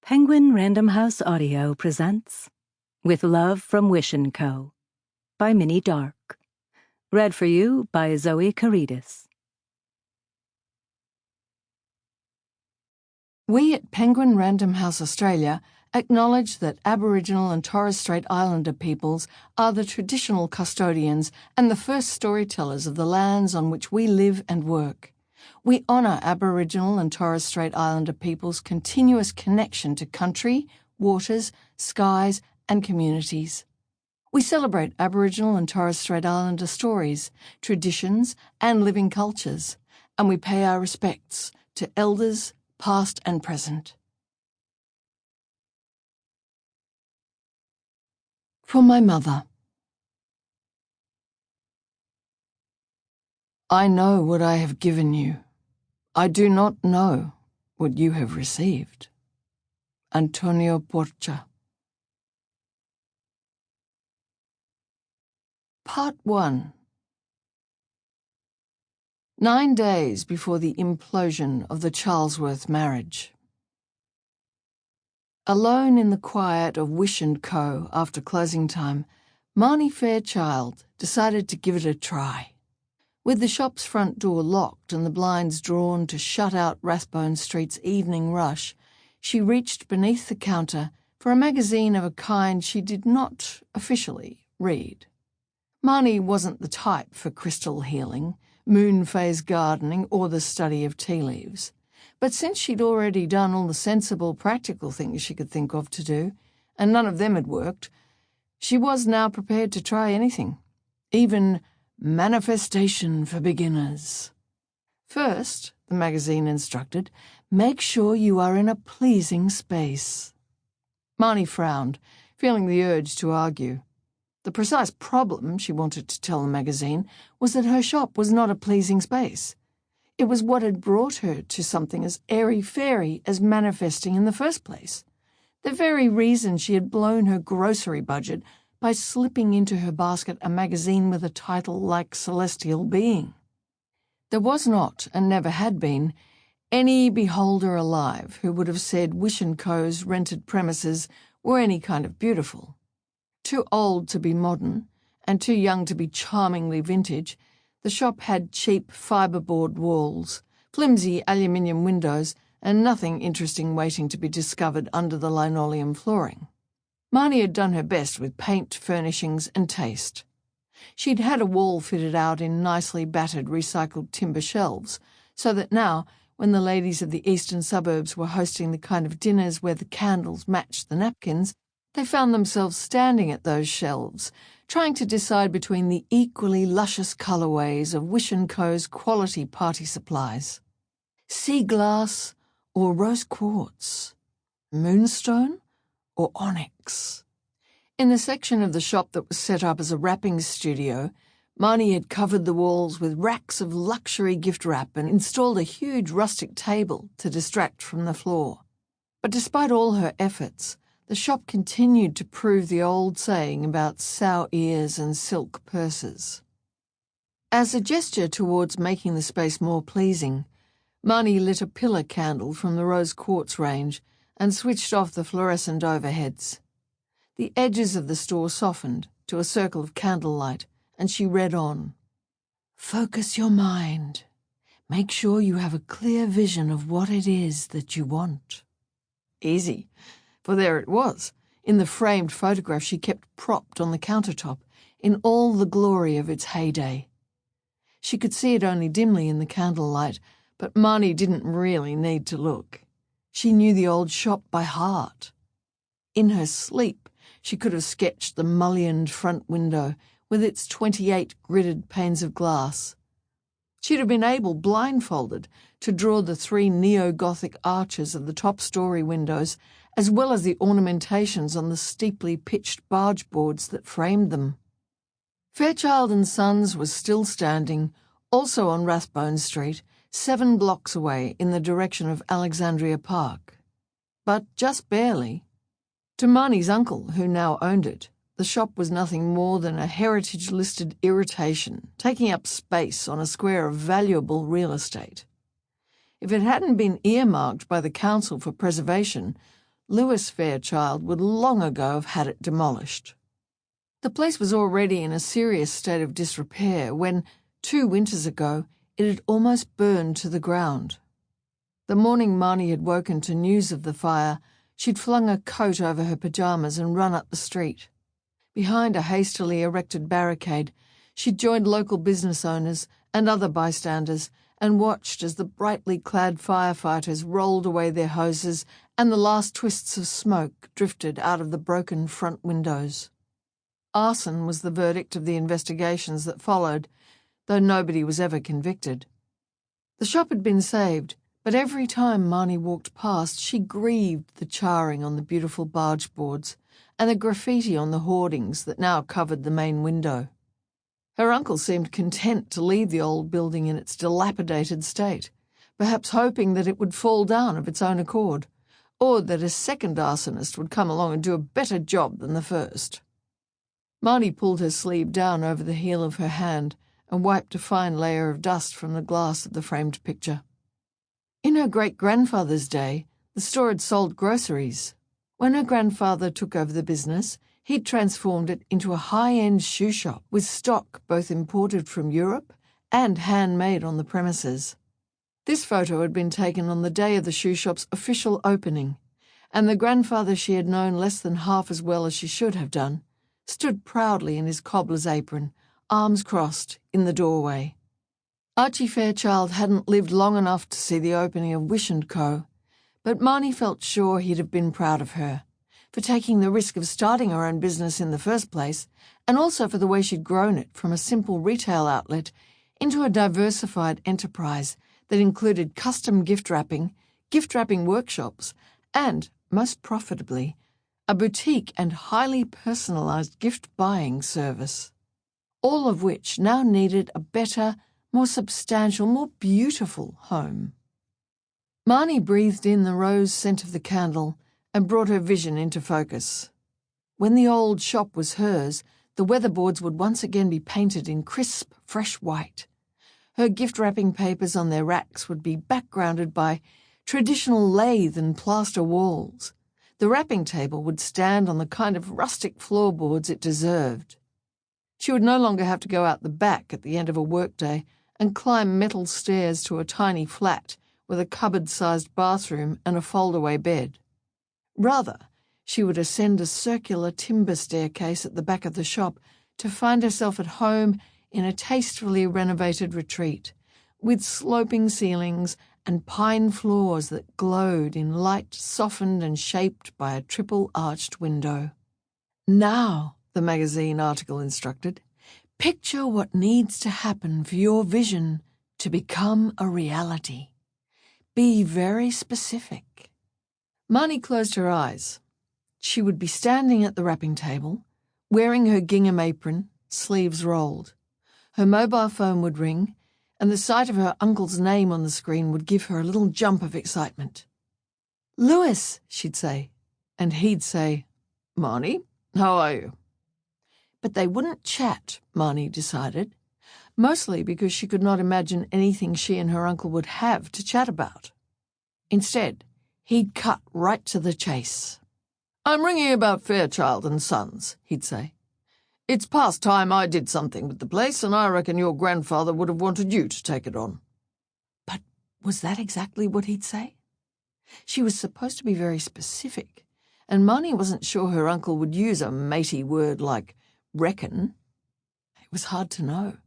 Penguin Random House Audio presents With Love from Wish & Co. by Minnie Darke. Read for you by Zoe Carides. We at Penguin Random House Australia acknowledge that Aboriginal and Torres Strait Islander peoples are the traditional custodians and the first storytellers of the lands on which we live and work. We honour Aboriginal and Torres Strait Islander people's continuous connection to country, waters, skies and communities. We celebrate Aboriginal and Torres Strait Islander stories, traditions and living cultures, and we pay our respects to elders, past and present. For my mother. I know what I have given you. I do not know what you have received. Antonio Porcia. Part 1. 9 days before the implosion of the Charlesworth marriage. Alone in the quiet of Wish & Co. after closing time, Marnie Fairchild decided to give it a try. With the shop's front door locked and the blinds drawn to shut out Rathbone Street's evening rush, she reached beneath the counter for a magazine of a kind she did not officially read. Marnie wasn't the type for crystal healing, moon phase gardening, or the study of tea leaves. But since she'd already done all the sensible, practical things she could think of to do, and none of them had worked, she was now prepared to try anything, even manifestation for beginners. First, the magazine instructed, make sure you are in a pleasing space. Marnie frowned, feeling the urge to argue. The precise problem, she wanted to tell the magazine, was that her shop was not a pleasing space. It was what had brought her to something as airy-fairy as manifesting in the first place. The very reason she had blown her grocery budget by slipping into her basket a magazine with a title like Celestial Being. There was not, and never had been, any beholder alive who would have said Wish & Co.'s rented premises were any kind of beautiful. Too old to be modern, and too young to be charmingly vintage, the shop had cheap fibreboard walls, flimsy aluminium windows, and nothing interesting waiting to be discovered under the linoleum flooring. Marnie had done her best with paint, furnishings, and taste. She'd had a wall fitted out in nicely battered recycled timber shelves, so that now, when the ladies of the eastern suburbs were hosting the kind of dinners where the candles matched the napkins, they found themselves standing at those shelves, trying to decide between the equally luscious colourways of Wish & Co.'s quality party supplies. Sea glass or rose quartz? Moonstone or onyx? In the section of the shop that was set up as a wrapping studio, Marnie had covered the walls with racks of luxury gift wrap and installed a huge rustic table to distract from the floor. But despite all her efforts, the shop continued to prove the old saying about sow ears and silk purses. As a gesture towards making the space more pleasing, Marnie lit a pillar candle from the rose quartz range and switched off the fluorescent overheads. The edges of the store softened to a circle of candlelight, and she read on. Focus your mind. Make sure you have a clear vision of what it is that you want. Easy. For there it was, in the framed photograph she kept propped on the countertop, in all the glory of its heyday. She could see it only dimly in the candlelight, but Marnie didn't really need to look. She knew the old shop by heart. In her sleep, she could have sketched the mullioned front window with its 28 gridded panes of glass. She'd have been able, blindfolded, to draw the 3 neo-Gothic arches of the top-story windows, as well as the ornamentations on the steeply pitched barge boards that framed them. Fairchild and Sons was still standing, also on Rathbone Street, 7 blocks away in the direction of Alexandria Park. But just barely. To Marnie's uncle, who now owned it, the shop was nothing more than a heritage-listed irritation, taking up space on a square of valuable real estate. If it hadn't been earmarked by the council for preservation, Lewis Fairchild would long ago have had it demolished. The place was already in a serious state of disrepair when, 2 winters ago, it had almost burned to the ground. The morning Marnie had woken to news of the fire, she'd flung a coat over her pyjamas and run up the street. Behind a hastily erected barricade, she'd joined local business owners and other bystanders and watched as the brightly clad firefighters rolled away their hoses and the last twists of smoke drifted out of the broken front windows. Arson was the verdict of the investigations that followed, though nobody was ever convicted. The shop had been saved, but every time Marnie walked past, she grieved the charring on the beautiful barge boards and the graffiti on the hoardings that now covered the main window. Her uncle seemed content to leave the old building in its dilapidated state, perhaps hoping that it would fall down of its own accord, or that a second arsonist would come along and do a better job than the first. Marnie pulled her sleeve down over the heel of her hand and wiped a fine layer of dust from the glass of the framed picture. In her great-grandfather's day, the store had sold groceries. When her grandfather took over the business, he'd transformed it into a high-end shoe shop with stock both imported from Europe and handmade on the premises. This photo had been taken on the day of the shoe shop's official opening, and the grandfather she had known less than half as well as she should have done stood proudly in his cobbler's apron, arms crossed, in the doorway. Archie Fairchild hadn't lived long enough to see the opening of Wish & Co., but Marnie felt sure he'd have been proud of her for taking the risk of starting her own business in the first place, and also for the way she'd grown it from a simple retail outlet into a diversified enterprise that included custom gift wrapping workshops, and, most profitably, a boutique and highly personalised gift-buying service, all of which now needed a better, more substantial, more beautiful home. Marnie breathed in the rose scent of the candle and brought her vision into focus. When the old shop was hers, the weatherboards would once again be painted in crisp, fresh white. Her gift-wrapping papers on their racks would be backgrounded by traditional lathe and plaster walls. The wrapping table would stand on the kind of rustic floorboards it deserved. She would no longer have to go out the back at the end of a workday and climb metal stairs to a tiny flat with a cupboard-sized bathroom and a fold-away bed. Rather, she would ascend a circular timber staircase at the back of the shop to find herself at home in a tastefully renovated retreat, with sloping ceilings and pine floors that glowed in light softened and shaped by a triple-arched window. Now, the magazine article instructed, picture what needs to happen for your vision to become a reality. Be very specific. Marnie closed her eyes. She would be standing at the wrapping table, wearing her gingham apron, sleeves rolled. Her mobile phone would ring, and the sight of her uncle's name on the screen would give her a little jump of excitement. "Lewis," she'd say, and he'd say, "Marnie, how are you?" But they wouldn't chat, Marnie decided, mostly because she could not imagine anything she and her uncle would have to chat about. Instead, he'd cut right to the chase. "I'm ringing about Fairchild and Sons," he'd say. "It's past time I did something with the place, and I reckon your grandfather would have wanted you to take it on." But was that exactly what he'd say? She was supposed to be very specific, and Marnie wasn't sure her uncle would use a matey word like reckon. It was hard to know.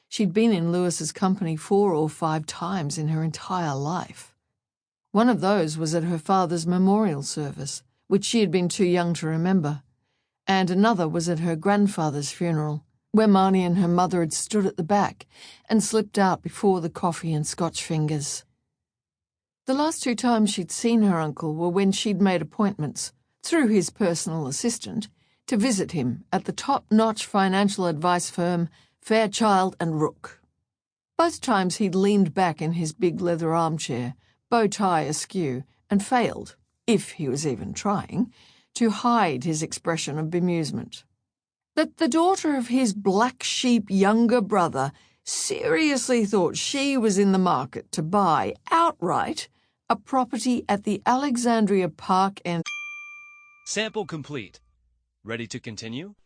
She'd been in Lewis's company 4 or 5 times in her entire life. One of those was at her father's memorial service, which she had been too young to remember, and another was at her grandfather's funeral, where Marnie and her mother had stood at the back and slipped out before the coffee and Scotch fingers. The last 2 times she'd seen her uncle were when she'd made appointments, through his personal assistant, to visit him at the top-notch financial advice firm Fairchild and Rook. Both times he'd leaned back in his big leather armchair, bow tie askew, and failed, if he was even trying, to hide his expression of bemusement. That the daughter of his black sheep younger brother seriously thought she was in the market to buy, outright, a property at the Alexandria Park and Sample complete. Ready to continue?